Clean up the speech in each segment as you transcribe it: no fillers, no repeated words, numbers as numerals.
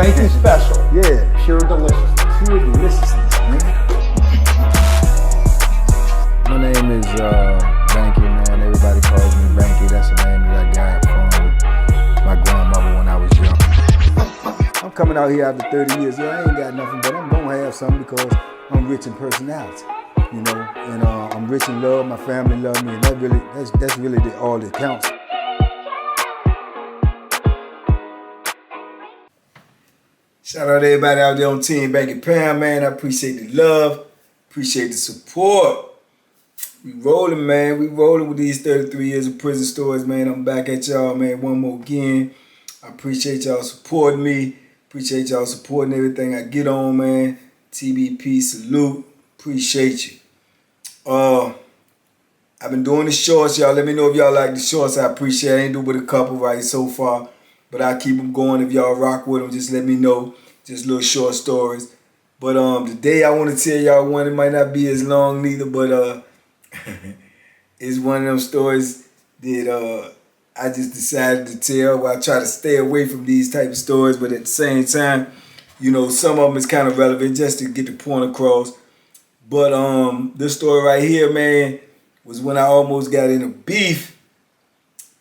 Banky special. Yeah. Pure deliciousness. Pure deliciousness, man. My name is Banky, man. Everybody calls me Banky. That's the name that I got from my grandmother when I was young. I'm coming out here after 30 years. Yeah, I ain't got nothing, but I'm gonna have something because I'm rich in personality, you know, and I'm rich in love. My family love me, and that's really all that counts. Shout out to everybody out there on Team Banky Pound, man. I appreciate the love, appreciate the support. We rolling, man. We rolling with these 33 years of prison stories, man. I'm back at y'all, man, one more again. I appreciate y'all supporting me. Appreciate y'all supporting everything I get on, man. TBP, salute. Appreciate you. I've been doing the shorts, y'all. Let me know if y'all like the shorts. I appreciate it. I ain't do but a couple right so far. But I keep them going. If y'all rock with them, just let me know. Just little short stories. But today I want to tell y'all one. It might not be as long neither, but it's one of them stories that I just decided to tell. Well, I try to stay away from these type of stories, but at the same time, you know, some of them is kind of relevant just to get the point across. But this story right here, man, was when I almost got in a beef,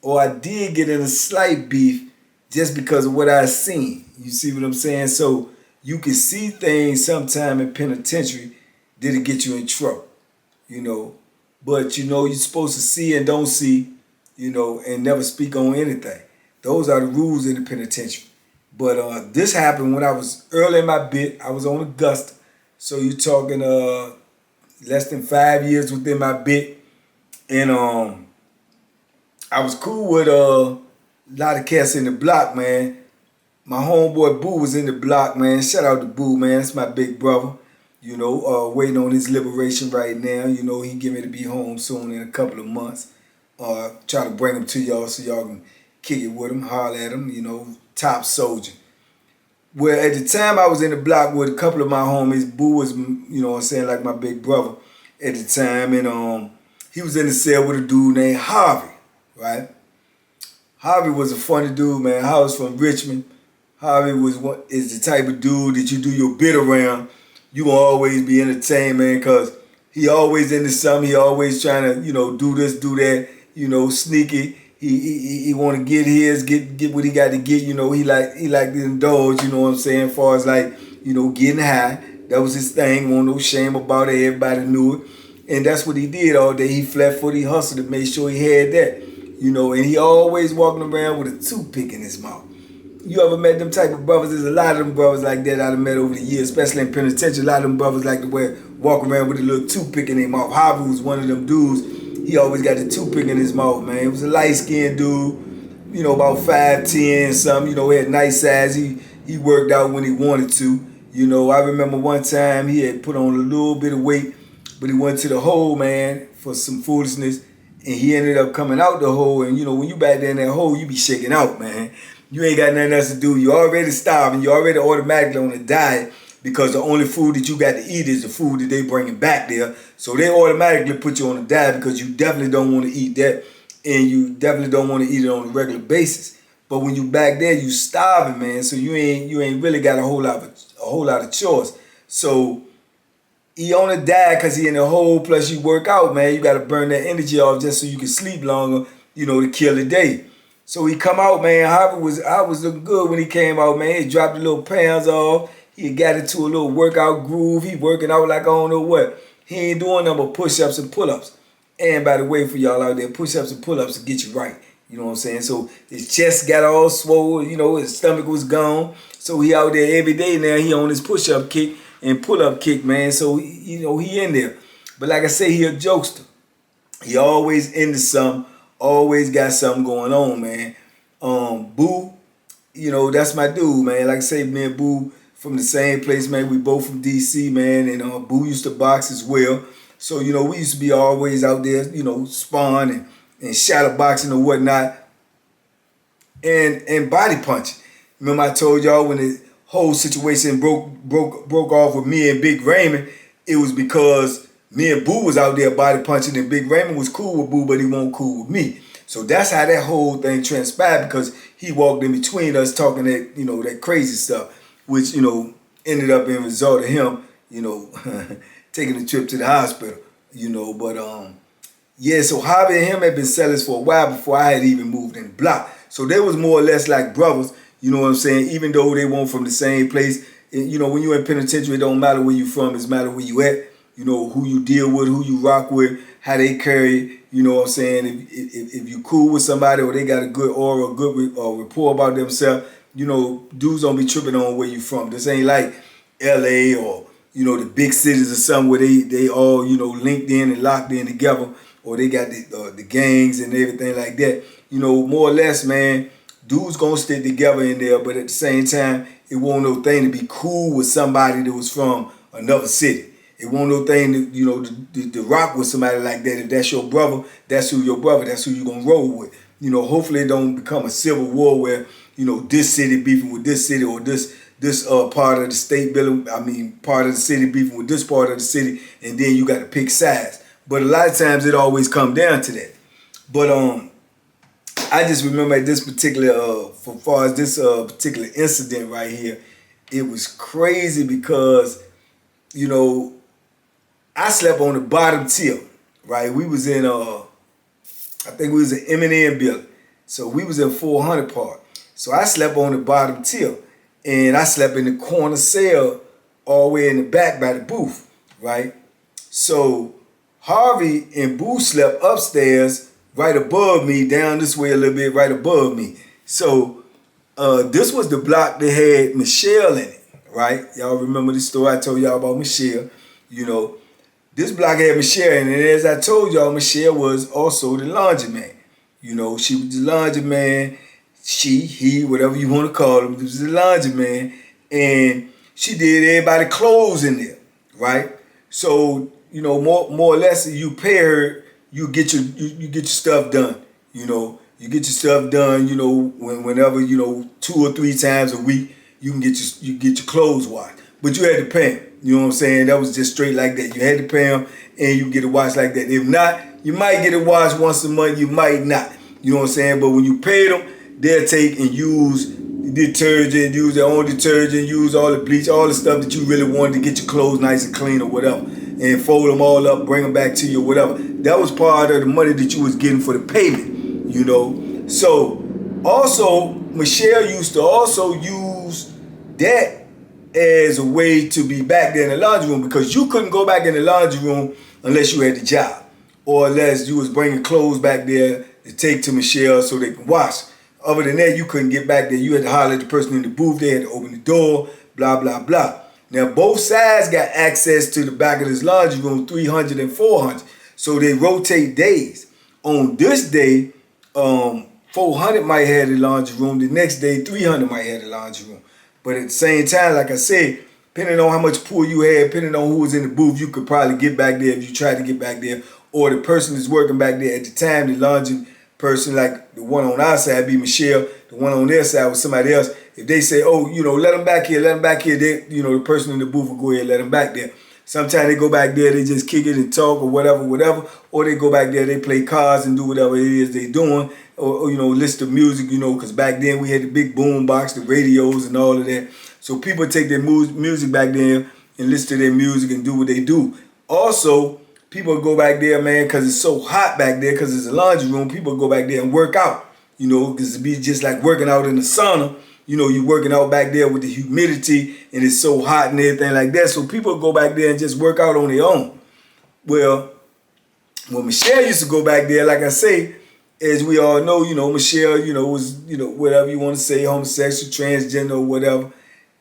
or I did get in a slight beef, just because of what I seen. You see what I'm saying? So you can see things sometime in penitentiary that'll get you in trouble, you know. But you know, you're supposed to see and don't see, you know, and never speak on anything. Those are the rules in the penitentiary. But this happened when I was early in my bit. I was on Augusta. So you're talking less than 5 years within my bit. And I was cool with a lot of cats in the block, man. My homeboy Boo was in the block, man. Shout out to Boo, man. That's my big brother. You know, waiting on his liberation right now. You know, he getting ready to be home soon in a couple of months. Try to bring him to y'all so y'all can kick it with him, holler at him, you know, top soldier. Well, at the time I was in the block with a couple of my homies. Boo was, you know what I'm saying, like my big brother at the time. And he was in the cell with a dude named Harvey, right? Harvey was a funny dude, man. Harvey was from Richmond. Harvey is the type of dude that you do your bit around. You will always be entertained, man, because he always into something. He always trying to, you know, do this, do that, you know, sneaky. He want to get his, get what he got to get, you know. He like to indulge, you know what I'm saying, as far as like, you know, getting high. That was his thing. Wasn't no shame about it. Everybody knew it. And that's what he did all day. He flat-footed, he hustled to make sure he had that. You know, and he always walking around with a toothpick in his mouth. You ever met them type of brothers? There's a lot of them brothers like that I've met over the years, especially in penitentiary. A lot of them brothers like to walk around with a little toothpick in their mouth. Harvey was one of them dudes. He always got the toothpick in his mouth, man. He was a light-skinned dude, you know, about 5'10", something. You know, he had nice size. He worked out when he wanted to. You know, I remember one time he had put on a little bit of weight, but he went to the hole, man, for some foolishness. And he ended up coming out the hole. And, you know, when you back there in that hole, you be shaking out, man. You ain't got nothing else to do. You already starving. You already automatically on a diet because the only food that you got to eat is the food that they bringing back there. So they automatically put you on a diet because you definitely don't want to eat that. And you definitely don't want to eat it on a regular basis. But when you back there, you starving, man. So you ain't really got a whole lot of choice. So he on a diet because he in the hole, plus you work out, man. You got to burn that energy off just so you can sleep longer, you know, to kill the day. So he come out, man. I was looking good when he came out, man. He dropped the little pounds off. He got into a little workout groove. He working out like I don't know what. He ain't doing nothing but push-ups and pull-ups. And by the way, for y'all out there, push-ups and pull-ups to get you right. You know what I'm saying? So his chest got all swollen, you know, his stomach was gone. So he out there every day now. He on his push-up kick and pull-up kick, man. So, you know, he in there. But like I say, he a jokester. He always into something. Always got something going on, man. Boo, you know, that's my dude, man. Like I say, me and Boo from the same place, man. We both from D.C., man. And Boo used to box as well. So, you know, we used to be always out there, you know, sparring and shadow boxing or whatnot. And body punching. Remember I told y'all when the whole situation broke off with me and Big Raymond, it was because me and Boo was out there body punching and Big Raymond was cool with Boo, but he wasn't cool with me. So that's how that whole thing transpired because he walked in between us talking that, you know, that crazy stuff. which, you know, ended up in result of him, you know, taking a trip to the hospital, you know. But yeah, so Harvey and him had been sellers for a while before I had even moved in the block. So they was more or less like brothers, you know what I'm saying, even though they weren't from the same place. You know, when you're in penitentiary, it don't matter where you from, it's matter where you at, you know, who you deal with, who you rock with, how they carry, you know what I'm saying. If you cool with somebody or they got a good aura, a good rapport about themselves, you know, dudes don't be tripping on where you from. This ain't like LA or, you know, the big cities or something where they all, you know, linked in and locked in together, or they got the gangs and everything like that. You know, more or less, man, dudes gonna stick together in there, but at the same time, it won't no thing to be cool with somebody that was from another city. It won't no thing to, you know, to rock with somebody like that. If that's your brother, that's who your brother, that's who you gonna roll with. You know, hopefully it don't become a civil war where, you know, this city beefing with this city, or this part of the state building, part of the city beefing with this part of the city, and then you got to pick sides. But a lot of times it always come down to that. But I just remember at this particular, for far as this particular incident right here, it was crazy because, you know, I slept on the bottom tier, right? We was in, I think we was in M&M building. So we was in 400 Park. So I slept on the bottom tier. And I slept in the corner cell all the way in the back by the booth, right? So Harvey and Boo slept upstairs right above me, down this way a little bit, right above me. So this was the block that had Michelle in it, right? Y'all remember the story I told y'all about Michelle, you know. This block had Michelle in it, and as I told y'all, Michelle was also the laundromat. You know, she was the laundromat. He, whatever you want to call him, was the laundromat, and she did everybody clothes in there, right? So, you know, more or less, you pay her, you get your stuff done. You know, you get your stuff done. You know, whenever, you know, 2 or 3 times a week, you can get your clothes washed, but you had to pay them. You know what I'm saying? That was just straight like that. You had to pay them, and you get it washed like that. If not, you might get it washed once a month. You might not. You know what I'm saying? But when you pay them, they'll take and use detergent, use their own detergent, use all the bleach, all the stuff that you really wanted to get your clothes nice and clean or whatever, and fold them all up, bring them back to you or whatever. That was part of the money that you was getting for the payment, you know. So also, Michelle used to also use that as a way to be back there in the laundry room, because you couldn't go back in the laundry room unless you had the job, or unless you was bringing clothes back there to take to Michelle so they can wash. Other than that, you couldn't get back there. You had to holler at the person in the booth. They had to open the door, blah, blah, blah. Now, both sides got access to the back of this laundry room, 300 and 400. So they rotate days. On this day, 400 might have the laundry room. The next day, 300 might have the laundry room. But at the same time, like I said, depending on how much pull you had, depending on who was in the booth, you could probably get back there if you tried to get back there. Or the person that's working back there at the time, the laundry person, like the one on our side be Michelle, the one on their side was somebody else. If they say, oh, you know, let them back here, they, you know, the person in the booth will go ahead and let them back there. Sometimes they go back there, they just kick it and talk or whatever, or they go back there, they play cards and do whatever it is they doing, or you know, listen to music, you know, because back then we had the big boom box, the radios and all of that. So people take their music back there and listen to their music and do what they do. Also, people go back there, man, because it's so hot back there, because it's a laundry room. People go back there and work out, you know, because it'd be just like working out in the sauna. You know, you're working out back there with the humidity, and it's so hot and everything like that. So people go back there and just work out on their own. Well, when Michelle used to go back there, like I say, as we all know, you know, Michelle, you know, was, you know, whatever you want to say, homosexual, transgender, or whatever.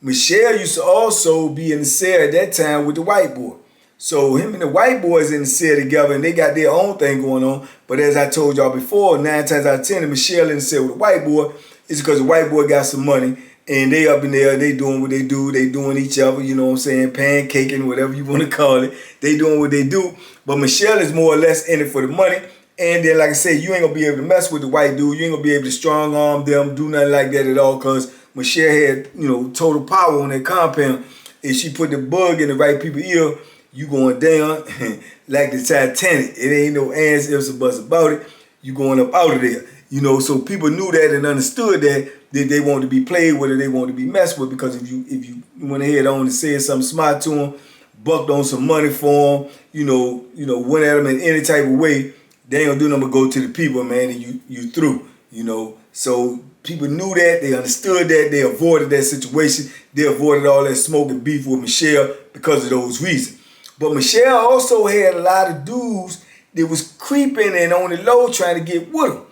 Michelle used to also be in the cell at that time with the white boy. So him and the white boys in the cell together, and they got their own thing going on. But as I told y'all before, 9 times out of 10, Michelle in the cell with the white boy is because the white boy got some money, and they up in there, they doing what they do, they doing each other, you know what I'm saying, pancaking, whatever you want to call it. They doing what they do. But Michelle is more or less in it for the money. And then, like I said, you ain't going to be able to mess with the white dude. You ain't going to be able to strong arm them, do nothing like that at all, because Michelle had, you know, total power on that compound. If she put the bug in the right people's ear, you going down like the Titanic. It ain't no ands, ifs, or buts about it. You going up out of there. You know, so people knew that and understood that they wanted to be played with or they wanted to be messed with, because if you went ahead on and said something smart to them, bucked on some money for them, went at them in any type of way, they ain't gonna do nothing but go to the people, man, and you through, So people knew that, they understood that, they avoided that situation, they avoided all that smoke and beef with Michelle because of those reasons. But Michelle also had a lot of dudes that was creeping and on the low trying to get with her.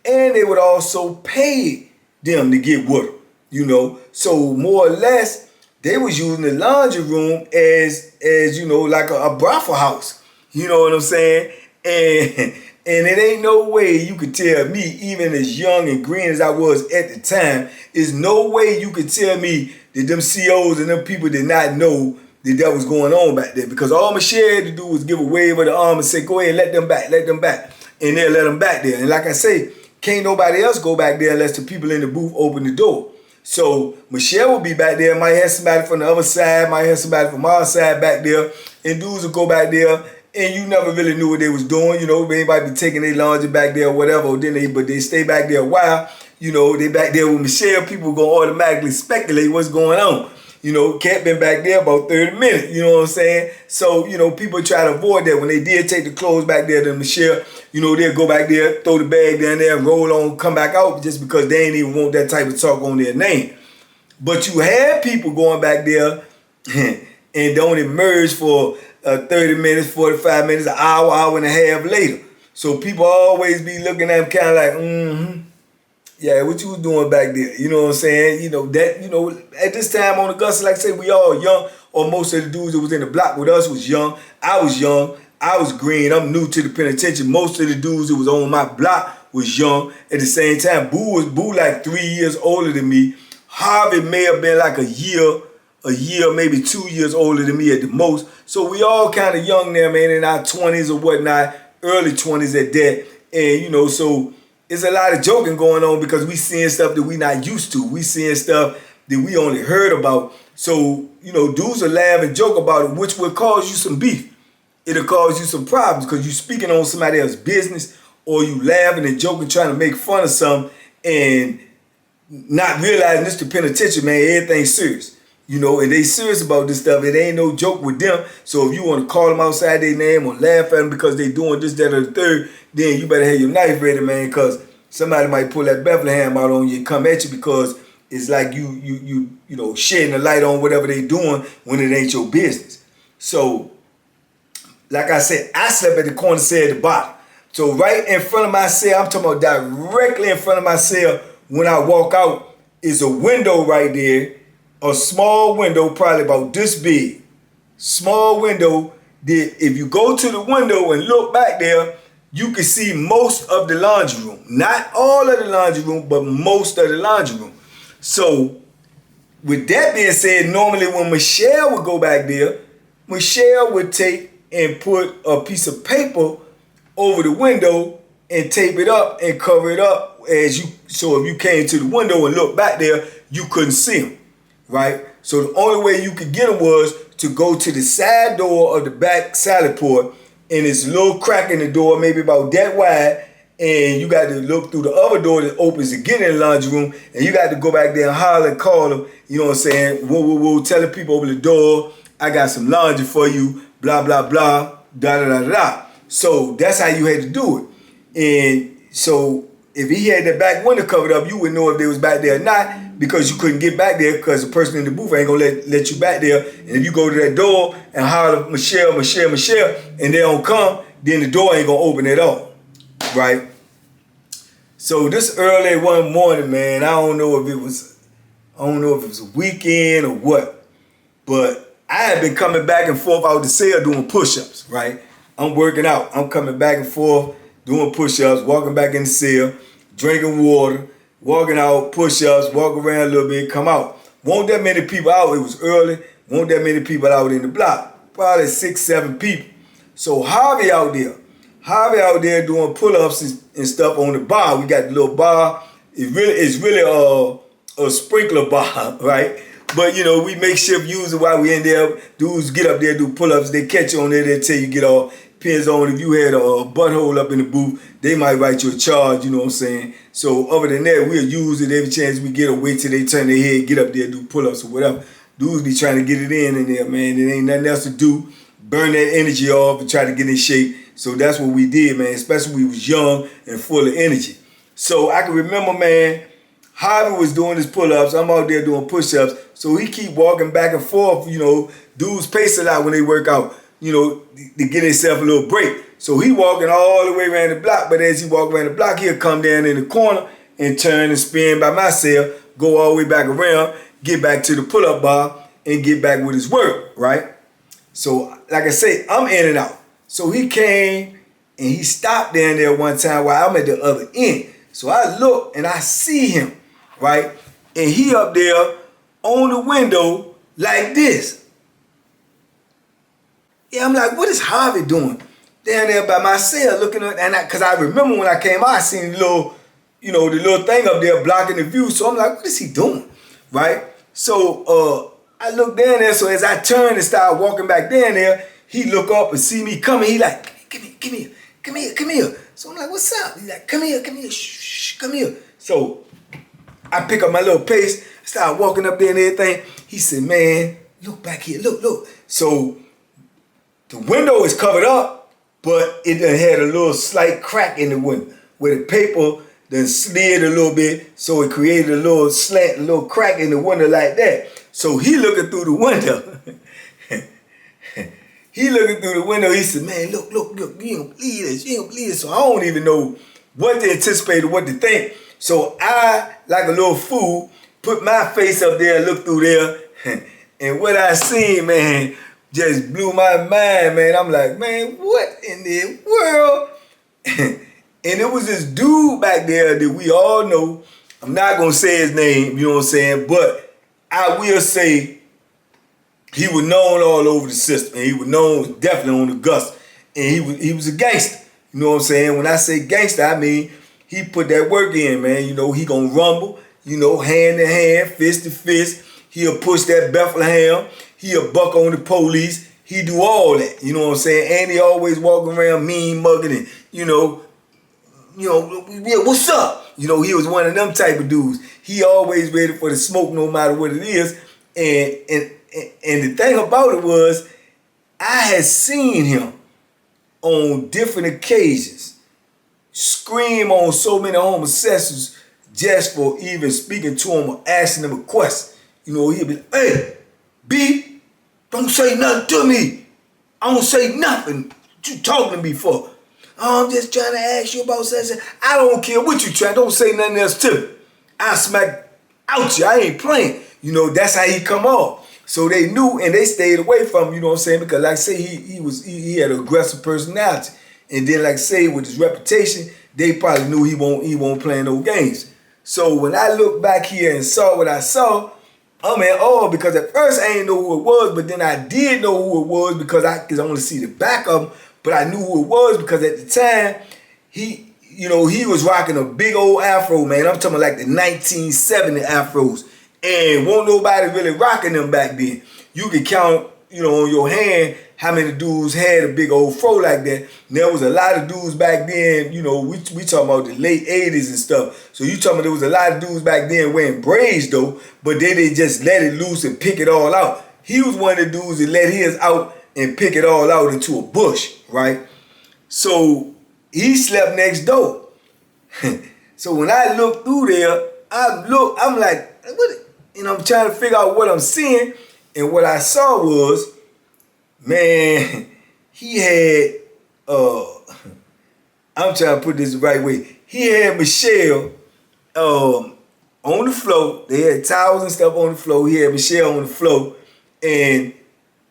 And they would also pay them to get with her, So more or less, they was using the laundry room as like a brothel house. You know what I'm saying? And it ain't no way you could tell me, even as young and green as I was at the time, is no way you could tell me that them COs and them people did not know that was going on back there. Because all Michelle had to do was give a wave of the arm and say, go ahead, let them back. And they'll let them back there. And like I say, can't nobody else go back there unless the people in the booth open the door. So Michelle will be back there, might have somebody from the other side, might have somebody from our side back there, and dudes will go back there, and you never really knew what they was doing. They might be taking their laundry back there or whatever, but they stay back there a while. They back there with Michelle, people gonna automatically speculate what's going on. Cat been back there about 30 minutes, you know what I'm saying? So, people try to avoid that. When they did take the clothes back there to Michelle, they'll go back there, throw the bag down there, and roll on, come back out just because they ain't even want that type of talk on their name. But you had people going back there and don't emerge for 30 minutes, 45 minutes, an hour, hour and a half later. So people always be looking at them kind of like, yeah, what you was doing back there? You know what I'm saying? At this time on Augusta, like I say, we all young, or most of the dudes that was in the block with us was young. I was young. I was green. I'm new to the penitentiary. Most of the dudes that was on my block was young. At the same time, Boo like 3 years older than me. Harvey may have been like a year, maybe 2 years older than me at the most. So we all kind of young there, man, in our 20s or whatnot, early 20s at that. And, so it's a lot of joking going on because we seeing stuff that we not used to. We seeing stuff that we only heard about. So, dudes will laugh and joke about it, which will cause you some beef. It'll cause you some problems because you speaking on somebody else's business, or you laughing and joking, trying to make fun of something, and not realizing this the penitentiary, man, everything's serious. And they serious about this stuff. It ain't no joke with them. So if you want to call them outside their name or laugh at them because they doing this, that, or the third, then you better have your knife ready, man, because somebody might pull that Bethlehem out on you and come at you because it's like you shedding a light on whatever they doing when it ain't your business. So, like I said, I slept at the corner cell at the bottom. So right in front of my cell, I'm talking about directly in front of my cell, when I walk out, is a window right there. A small window, probably about this big. Small window that if you go to the window and look back there, you can see most of the laundry room. Not all of the laundry room, but most of the laundry room. So with that being said, normally when Michelle would go back there, Michelle would take and put a piece of paper over the window and tape it up and cover it up so if you came to the window and looked back there, you couldn't see them. Right? So the only way you could get them was to go to the side door of the back salad port, and it's a little crack in the door, maybe about that wide, and you got to look through the other door that opens to get in the laundry room, and you got to go back there and holler and call them, you know what I'm saying, whoa, telling people over the door, I got some laundry for you, blah, blah, blah, da. So that's how you had to do it. And so if he had the back window covered up, you wouldn't know if they was back there or not, because you couldn't get back there because the person in the booth ain't gonna let you back there. And if you go to that door and holler Michelle, and they don't come, then the door ain't gonna open at all, right? So this early one morning, man, I don't know if it was a weekend or what, but I had been coming back and forth out the cell doing push-ups, right? I'm working out. I'm coming back and forth doing push-ups, walking back in the cell, drinking water, walking out, push-ups, walk around a little bit, come out. Won't that many people out. It was early. Won't that many people out in the block. Probably 6, 7 people. So Harvey out there doing pull-ups and stuff on the bar. We got the little bar. It's really a sprinkler bar, right? But, we make shift use it while we in there. Dudes get up there, do pull-ups. They catch you on there. They tell you get off. Depends on if you had a butthole up in the booth, they might write you a charge, you know what I'm saying? So other than that, we'll use it every chance we get or wait till they turn their head, get up there, do pull-ups or whatever. Dudes be trying to get it in there, man. There ain't nothing else to do. Burn that energy off and try to get in shape. So that's what we did, man, especially when we was young and full of energy. So I can remember, man, Harvey was doing his pull-ups. I'm out there doing push-ups. So he keep walking back and forth, you know. Dudes pace a lot when they work out, you know, to get himself a little break. So he walking all the way around the block, but as he walk around the block, he'll come down in the corner and turn and spin by myself, go all the way back around, get back to the pull-up bar, and get back with his work, right? So, like I say, I'm in and out. So he came and he stopped down there one time while I'm at the other end. So I look and I see him, right? And he up there on the window like this. Yeah, I'm like, what is Harvey doing down there by myself looking at, and because I remember when I came out, I seen the little, you know, the little thing up there blocking the view. So I'm like, what is he doing, right? So I look down there. So as I turn and start walking back down there, he look up and see me coming. He like, come here. So I'm like, what's up? He's like, come here, shh, come here. So I pick up my little pace, start walking up there and everything. He said, man, look back here, look. So the window is covered up, but it done had a little slight crack in the window where the paper done slid a little bit, so it created a little slant, a little crack in the window like that. So he looking through the window. He said, man, look, you don't believe this, So I don't even know what to anticipate or what to think. So I, like a little fool, put my face up there and look through there. And what I seen, man, just blew my mind, man. I'm like, man, what in the world? And it was this dude back there that we all know. I'm not going to say his name, you know what I'm saying? But I will say he was known all over the system. And he was known definitely on the Gus. And he was a gangster. You know what I'm saying? When I say gangster, I mean he put that work in, man. You know, he going to rumble, you know, hand to hand, fist to fist. He'll push that Bethlehem. He'll buck on the police. He do all that, you know what I'm saying? And he always walking around mean mugging and, you know, yeah, what's up? You know, he was one of them type of dudes. He always ready for the smoke no matter what it is. And the thing about it was, I had seen him on different occasions scream on so many homosexuals just for even speaking to him or asking them a question. You know, he'd be like, hey, B, don't say nothing to me. I don't say nothing. What you talking to me for? I'm just trying to ask you about something. I don't care what you trying. Don't say nothing else to me. I smack out you. I ain't playing. You know, that's how he come off. So they knew and they stayed away from him, you know what I'm saying? Because like I say, he had an aggressive personality. And then like I say, with his reputation, they probably knew he won't play no games. So when I look back here and saw what I saw, I'm in awe because at first I ain't know who it was, but then I did know who it was because I could only see the back of him, but I knew who it was because at the time, he was rocking a big old afro, man. I'm talking like the 1970 afros. And won't nobody really rocking them back then. You could count, you know, on your hand how many dudes had a big old fro like that. And there was a lot of dudes back then, you know, we talking about the late 80s and stuff. So you talking about there was a lot of dudes back then wearing braids though, but they didn't just let it loose and pick it all out. He was one of the dudes that let his out and pick it all out into a bush, right? So he slept next door. So when I look through there, I'm like, what? You know, I'm trying to figure out what I'm seeing. And what I saw was, man, he had, I'm trying to put this the right way. He had Michelle on the floor. They had towels and stuff on the floor. He had Michelle on the floor. And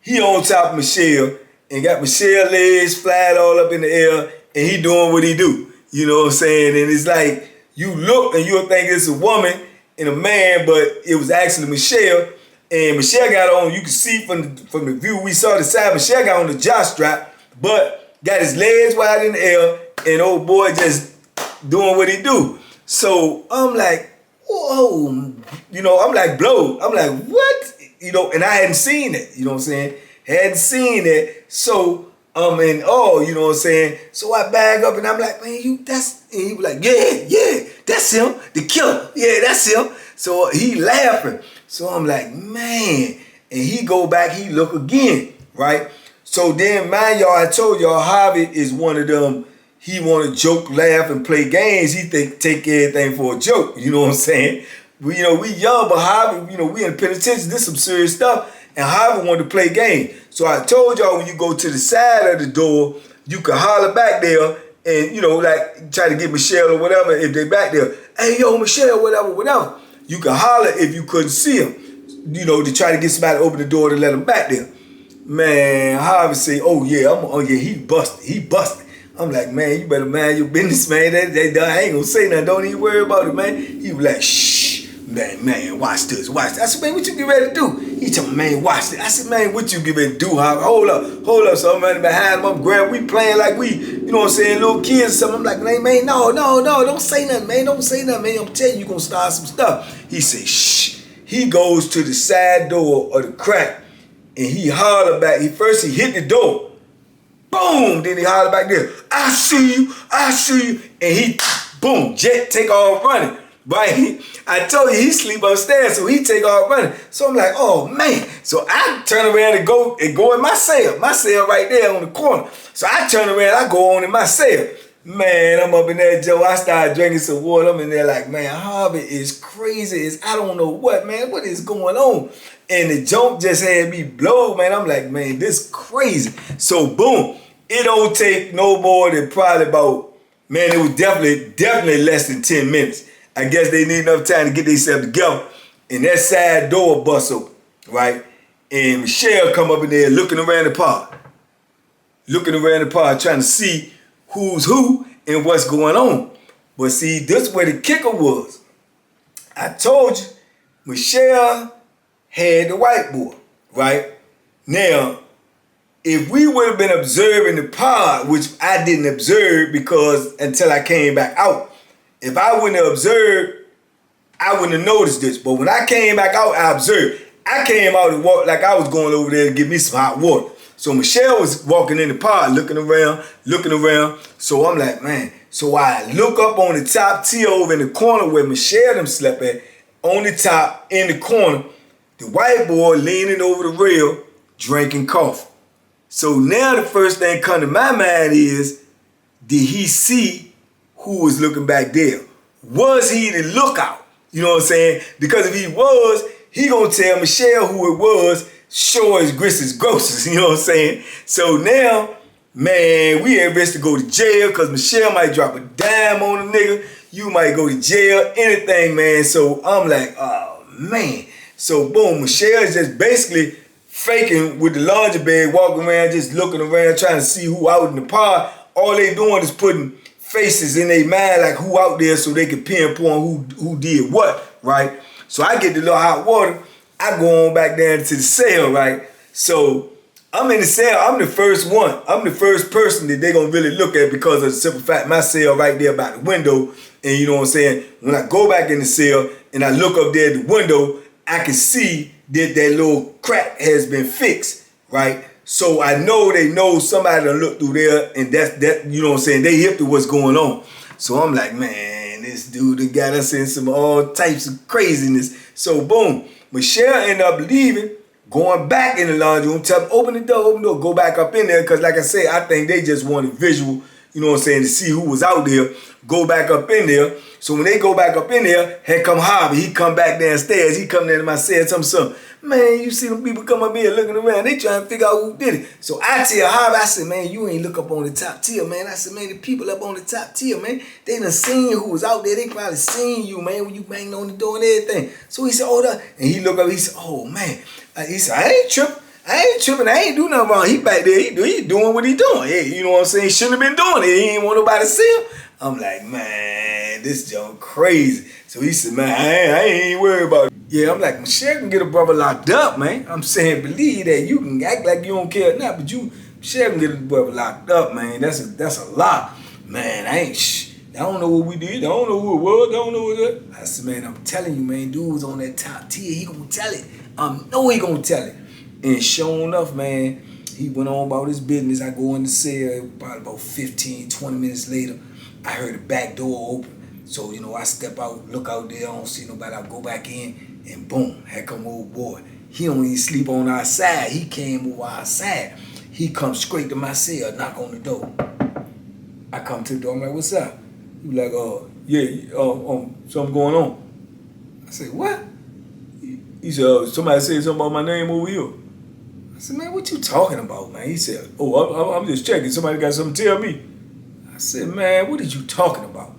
he on top of Michelle and got Michelle's legs flying all up in the air. And he doing what he do. You know what I'm saying? And it's like, you look and you'll think it's a woman and a man, but it was actually Michelle. And Michelle got on, you can see from the view we saw the side, Michelle got on the jaw strap, but got his legs wide in the air, and old boy just doing what he do. So I'm like, whoa, you know, I'm like blown. I'm like, what? You know, and I hadn't seen it, you know what I'm saying? Hadn't seen it. So in awe, you know what I'm saying? So I bag up and I'm like, man, and he was like, yeah, that's him, the killer. Yeah, that's him. So he laughing. So I'm like, man. And he go back, he look again, right? So then, mind y'all, I told y'all Harvey is one of them, he want to joke, laugh, and play games. He take everything for a joke, you know what I'm saying? We young, but Harvey, we in the penitentiary, this some serious stuff, and Harvey wanted to play game. So I told y'all when you go to the side of the door, you can holler back there and, like try to get Michelle or whatever if they back there. Hey, yo, Michelle, whatever. You can holler if you couldn't see him, to try to get somebody to open the door to let him back there. Man, Harvey say, oh yeah, he busted. I'm like, man, you better mind your business, man. I ain't gonna say nothing. Don't even worry about it, man. He was like, shh, man, watch this. I said, man, what you get ready to do? He told me, man, watch this. I said, man, what you get ready to do, Harvey? Hold up. So I'm running behind him. I'm grabbing. We playing like we, little kids or something. I'm like, man, no, don't say nothing, man. Don't say nothing, man. I'm telling you, gonna start some stuff. He said, shh. He goes to the side door of the crack and he hollered back. First he hit the door. Boom! Then he hollered back there, I see you. And he, boom, jet take off running. Right? I told you he sleep upstairs, so he take off running. So I'm like, oh man. So I turn around and go in my cell. My cell right there on the corner. So I turn around, I go on in my cell. Man, I'm up in there, Joe. I started drinking some water. I'm in there like, man, Harvey is crazy. I don't know what, man. What is going on? And the jump just had me blow, man. I'm like, man, this crazy. So boom, it don't take no more than probably about, man, it was definitely less than 10 minutes. I guess they need enough time to get themselves together. And that side door bust open, right? And Michelle come up in there looking around the park. Trying to see who's who and what's going on. But see, this where the kicker was. I told you, Michelle had the white boy, right? Now, if we would have been observing the pod, which I didn't observe because until I came back out, if I wouldn't have observed, I wouldn't have noticed this. But when I came back out, I observed. I came out and walked like I was going over there to get me some hot water. So Michelle was walking in the pod, looking around. So I'm like, man. So I look up on the top tier over in the corner where Michelle them slept at, on the top, in the corner, the white boy leaning over the rail, drinking coffee. So now the first thing come to my mind is, did he see who was looking back there? Was he the lookout? You know what I'm saying? Because if he was, he gonna tell Michelle who it was, sure as grits as grocers, you know what I'm saying? So now, man, we at risk to go to jail because Michelle might drop a dime on a nigga. You might go to jail, anything, man. So I'm like, oh, man. So boom, Michelle is just basically faking with the laundry bag, walking around, just looking around, trying to see who out in the pod. All they doing is putting faces in their mind like who out there so they can pinpoint who did what, right? So I get the little hot water. I go on back down to the cell, right? So I'm in the cell. I'm the first one. I'm the first person that they're going to really look at because of the simple fact my cell right there by the window. And you know what I'm saying? When I go back in the cell and I look up there at the window, I can see that little crack has been fixed, right? So I know they know somebody done look through there and that you know what I'm saying? They hip to what's going on. So I'm like, man, this dude that got us in some all types of craziness. So boom. Michelle ended up leaving, going back in the laundry room, tell them, open the door, go back up in there. Because like I said, I think they just wanted visual, you know what I'm saying, to see who was out there, go back up in there. So when they go back up in there, here come Harvey. He come back downstairs. He come down to my cell, tell me something. Man, you see them people come up here looking around. They trying to figure out who did it. So I tell Harvey, I said, man, you ain't look up on the top tier, man. I said, man, the people up on the top tier, man, they done seen who was out there. They probably seen you, man, when you banged on the door and everything. So he said, hold up. And he looked up, he said, oh, man. He said, I ain't tripping. I ain't do nothing wrong. He back there, he doing what he doing. Hey, you know what I'm saying? He shouldn't have been doing it. He ain't want nobody to see him. I'm like, man, this junk crazy. So he said, man, I ain't worried about it. Yeah, I'm like, Michelle can get a brother locked up, man. I'm saying, believe that. You can act like you don't care now, but Michelle can get a brother locked up, man. That's a lot. Man, I don't know what we did. I don't know who it was. I don't know what it was. I said, man, I'm telling you, man, dude was on that top tier. He gonna tell it. I know he gonna tell it. And sure enough, man, He went on about his business. I go in the cell. About 15, 20 minutes later, I heard the back door open. So, you know, I step out, look out there, I don't see nobody. I go back in, and boom, here come old boy. He don't even sleep on our side. He came over our side. He comes straight to my cell, knock on the door. I come to the door, I'm like, what's up? He was like, yeah, something going on. I said, what? He said, somebody said something about my name over here. I said, man, what you talking about, man? He said, oh, I'm just checking. Somebody got something to tell me. I said, man, what are you talking about?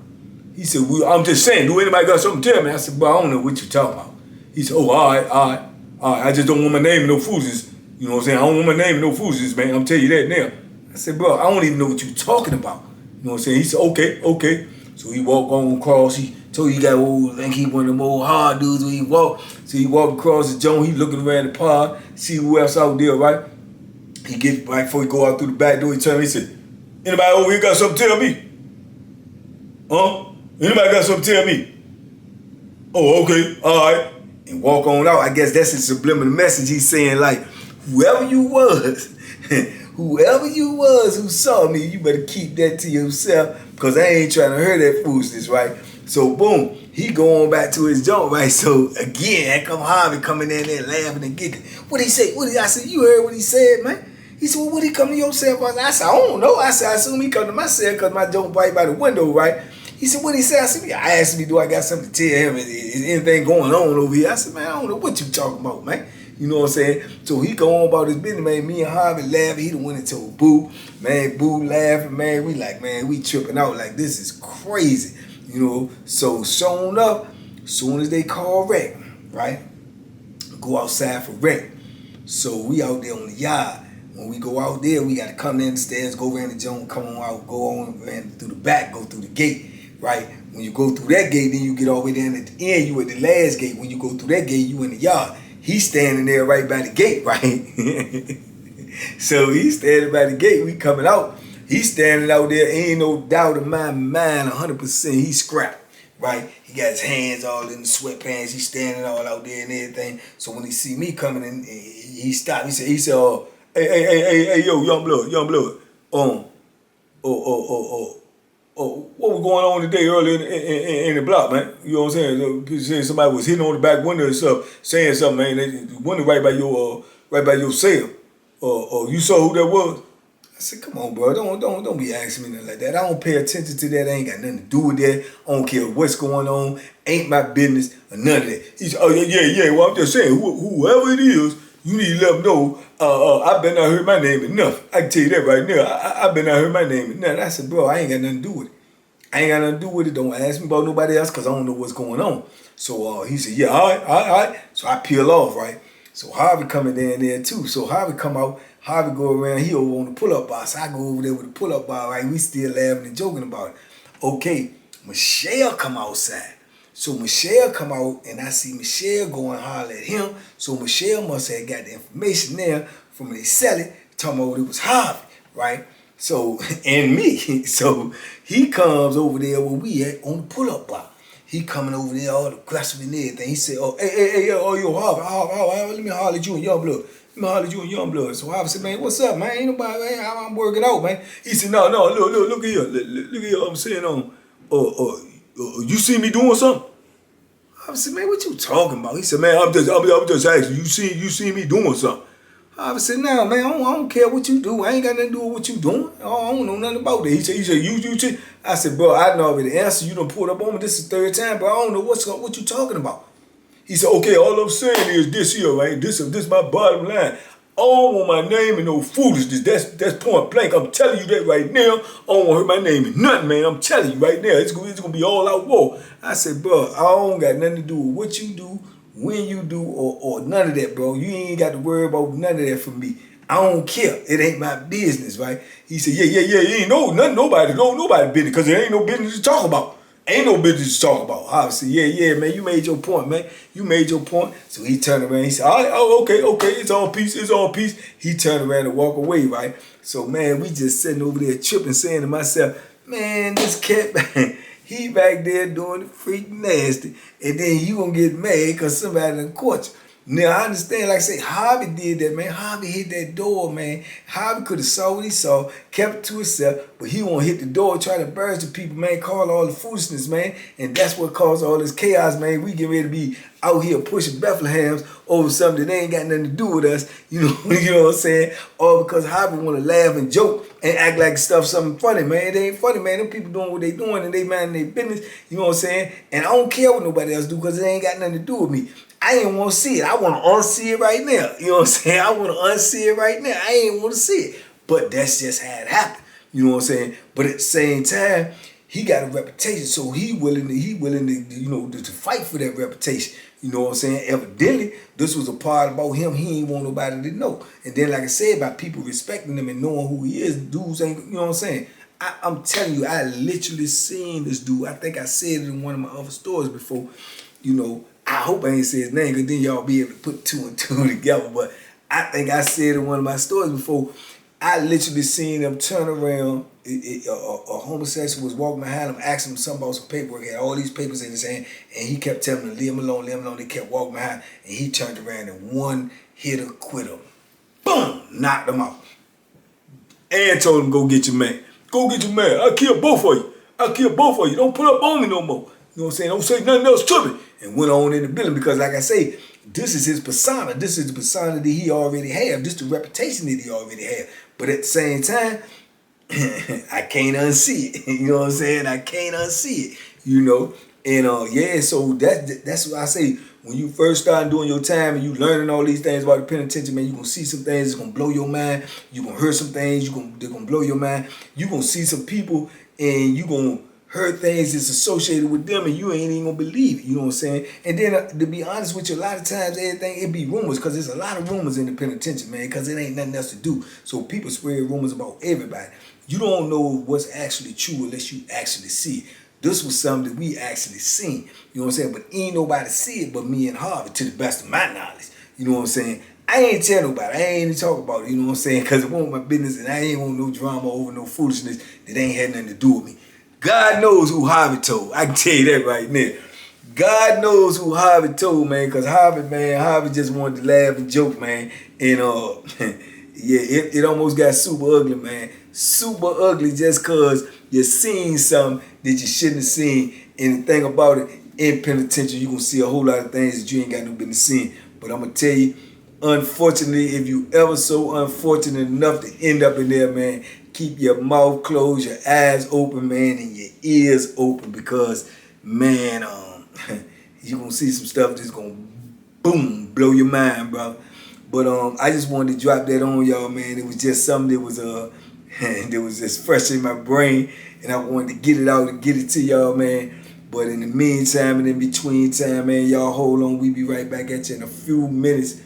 He said, well, I'm just saying, do anybody got something to tell me? I said, well, I don't know what you talking about. He said, oh, all right. I just don't want my name in no foolishness. You know what I'm saying? I don't want my name in no foolishness, man. I'm telling you that now. I said, bro, I don't even know what you talking about. You know what I'm saying? He said, okay. So he walked on across. He told you got old, I think he one of them old hard dudes when he walked. So he walked across the joint. He looking around the pod, see who else out there, right? He get right before he go out through the back door. He turned. He said, anybody over here got something to tell me? Huh? Anybody got something to tell me? Oh, okay, all right. And walk on out. I guess that's his subliminal message. He's saying like, whoever you was who saw me, you better keep that to yourself because I ain't trying to hear that foolishness, right? So boom, he going back to his joint, right? So again, here come Harvey coming in there laughing and giggling. What he say? I said, you heard what he said, man? He said, well, what he come to your cell for? I said, I don't know. I said, I assume he come to my cell because my joint right by the window, right? He said, what he say? I said, I asked me, do I got something to tell him? Is anything going on over here? I said, man, I don't know what you talking about, man. You know what I'm saying? So he go on about his business, man. Me and Harvey laughing. He done went into a Boo. Man, Boo laughing, man. We like, man, we tripping out. Like, this is crazy. You know? So, showing up, soon as they call wreck, right? Go outside for wreck. So, we out there on the yard. When we go out there, we got to come down the stairs, go around the joint, come on out, go on and through the back, go through the gate. Right? When you go through that gate, then you get all the way down at the end, you at the last gate. When you go through that gate, you in the yard. He's standing there right by the gate, right? So he's standing by the gate. We coming out. He's standing out there. Ain't no doubt in my mind, 100% he's scrapped, right? He got his hands all in the sweatpants. He's standing all out there and everything. So when he see me coming in, he stopped. He said, hey, yo, young blood. What was going on today earlier in the block, man? You know what I'm saying? Somebody was hitting on the back window and stuff, saying something, man. The window right by your cell. You saw who that was? I said, come on, bro. Don't be asking me nothing like that. I don't pay attention to that. I ain't got nothing to do with that. I don't care what's going on. Ain't my business or none of that. He said, oh yeah. Well, I'm just saying, whoever it is, you need to let them know. I better not heard my name enough. I can tell you that right now. I better not heard my name enough. I said, bro, I ain't got nothing to do with it. I ain't got nothing to do with it. Don't ask me about nobody else because I don't know what's going on. So he said, yeah, all right. So I peel off, right? So Harvey coming down there too. So Harvey come out. Harvey go around. He over on the pull-up bar. So I go over there with the pull-up bar, right? We still laughing and joking about it. Okay, Michelle come outside. So Michelle come out and I see Michelle going holler at him. So Michelle must have got the information there from when they sell it, talking about it was Harvey, right? So, and me. So he comes over there where we at on the pull-up bar. He coming over there all aggressive and everything. He said, yo, Harvey, let me holler at you in Youngblood. So Harvey said, man, what's up, man? Ain't nobody, man, I'm working out, man. He said, no, look here. Look here, I'm saying, you see me doing something? I said, man, what you talking about? He said, man, I'm just asking. You see me doing something? I said, nah, man, I don't care what you do. I ain't got nothing to do with what you doing. I don't know nothing about that. He said, you. I said, bro, I know already the answer. You done pulled up on me. This is the third time, but I don't know what you talking about. He said, okay, all I'm saying is this here, right? This my bottom line. I don't want my name in no foolishness. That's point blank. I'm telling you that right now. I don't want to hear my name in nothing, man. I'm telling you right now. It's gonna be all out war. I said, bro, I don't got nothing to do with what you do, when you do, or none of that, bro. You ain't got to worry about none of that for me. I don't care. It ain't my business, right? He said, yeah. Ain't nobody business, because there ain't no business to talk about. Ain't no business to talk about. I said, yeah, man, you made your point, man. You made your point. So he turned around. He said, all right, okay, it's all peace. He turned around and walked away, right? So, man, we just sitting over there tripping, saying to myself, man, this cat, man, he back there doing the freak nasty. And then you gonna get mad because somebody done caught you. Now, I understand, like I say, Harvey did that, man. Harvey hit that door, man. Harvey could have saw what he saw, kept it to himself, but he won't hit the door, try to embarrass the people, man, call all the foolishness, man. And that's what caused all this chaos, man. We get ready to be out here pushing Bethlehems over something that ain't got nothing to do with us, you know what I'm saying? All because Harvey want to laugh and joke and act like stuff something funny, man. It ain't funny, man. Them people doing what they doing and they minding their business, you know what I'm saying? And I don't care what nobody else do because it ain't got nothing to do with me. I ain't want to see it. I want to unsee it right now. You know what I'm saying? I want to unsee it right now. I ain't want to see it. But that's just how it happened. You know what I'm saying? But at the same time, he got a reputation, so he willing to, you know, to fight for that reputation. You know what I'm saying? Evidently, this was a part about him he ain't want nobody to know. And then, like I said, about people respecting him and knowing who he is, dudes ain't, you know what I'm saying? I'm telling you, I literally seen this dude. I think I said it in one of my other stories before, you know. I hope I ain't said his name because then y'all be able to put two and two together. But I think I said in one of my stories before, I literally seen him turn around. A homosexual was walking behind him, asking him something about some paperwork. He had all these papers in his hand, and he kept telling him to leave him alone, leave him alone. They kept walking behind, and he turned around and one hitter quit him. Boom! Knocked him out. And told him, go get your man. Go get your man. I'll kill both of you. I'll kill both of you. Don't put up on me no more. You know what I'm saying? Don't say nothing else to me. And went on in the building because, like I say, this is his persona. This is the persona that he already have. This is the reputation that he already have. But at the same time, I can't unsee it. You know what I'm saying? I can't unsee it. You know? And yeah, so that's what I say. When you first start doing your time and you learning all these things about the penitentiary, man, you're going to see some things that's going to blow your mind. You're going to hear some things they're going to blow your mind. You're going to see some people and you're going to heard things that's associated with them and you ain't even gonna believe it, you know what I'm saying? And then to be honest with you, a lot of times everything, it be rumors because there's a lot of rumors in the penitentiary, man, because it ain't nothing else to do. So people spread rumors about everybody. You don't know what's actually true unless you actually see it. This was something that we actually seen, you know what I'm saying? But ain't nobody see it but me and Harvey, to the best of my knowledge, you know what I'm saying? I ain't tell nobody, I ain't even talk about it, you know what I'm saying? Because it wasn't my business and I ain't want no drama over no foolishness that ain't had nothing to do with me. God knows who Harvey told. I can tell you that right now. God knows who Harvey told, man, because Harvey just wanted to laugh and joke, man. And yeah, it almost got super ugly, man. Super ugly just because you seen something that you shouldn't have seen. And the thing about it, in penitentiary, you're going to see a whole lot of things that you ain't got no business seeing. But I'm going to tell you, unfortunately, if you ever so unfortunate enough to end up in there, man, keep your mouth closed, your eyes open, man, and your ears open because, man, you're going to see some stuff that's going to, boom, blow your mind, bro. But I just wanted to drop that on y'all, man. It was just something that was that was just fresh in my brain, and I wanted to get it out and get it to y'all, man. But in the meantime and in between time, man, y'all hold on. We be right back at you in a few minutes.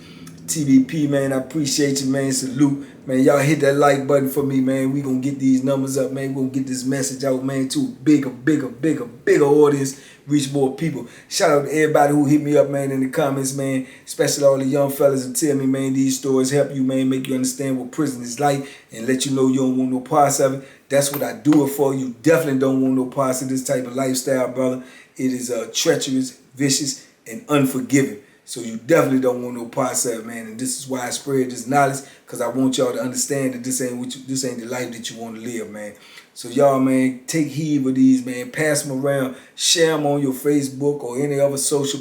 TVP, man, I appreciate you, man. Salute. Man, y'all hit that like button for me, man. We gonna get these numbers up, man. We gonna get this message out, man, to a bigger audience, reach more people. Shout out to everybody who hit me up, man, in the comments, man. Especially all the young fellas that tell me, man, these stories help you, man, make you understand what prison is like and let you know you don't want no parts of it. That's what I do it for. You definitely don't want no parts of this type of lifestyle, brother. It is treacherous, vicious, and unforgiving. So you definitely don't want no parts of it, man. And this is why I spread this knowledge, because I want y'all to understand that this ain't the life that you want to live, man. So y'all, man, take heed of these, man. Pass them around. Share them on your Facebook or any other social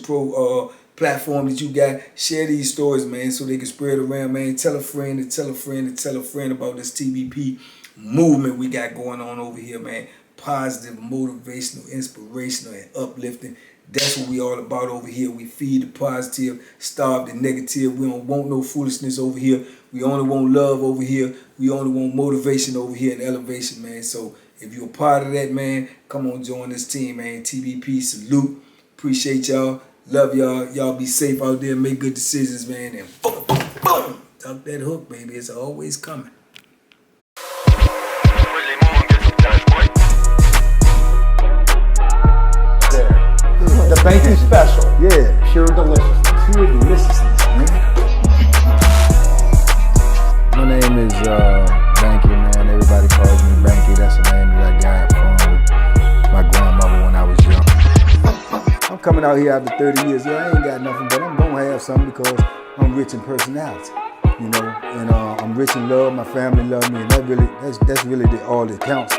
platform that you got. Share these stories, man, so they can spread around, man. Tell a friend and tell a friend and tell a friend about this TBP movement we got going on over here, man. Positive, motivational, inspirational, and uplifting. That's what we all about over here. We feed the positive, starve the negative. We don't want no foolishness over here. We only want love over here. We only want motivation over here and elevation, man. So if you're a part of that, man, come on, join this team, man. TBP, salute. Appreciate y'all. Love y'all. Y'all be safe out there. Make good decisions, man. And boom, boom, boom. Tuck that hook, baby. It's always coming. The Banky special. Yeah. Pure deliciousness. Pure deliciousness, man. My name is Banky, man. Everybody calls me Banky. That's the name that I got from my grandmother when I was young. I'm coming out here after 30 years. Yeah, I ain't got nothing, but I'm going don't have something because I'm rich in personality, you know, and I'm rich in love. My family love me, and that's really all that counts.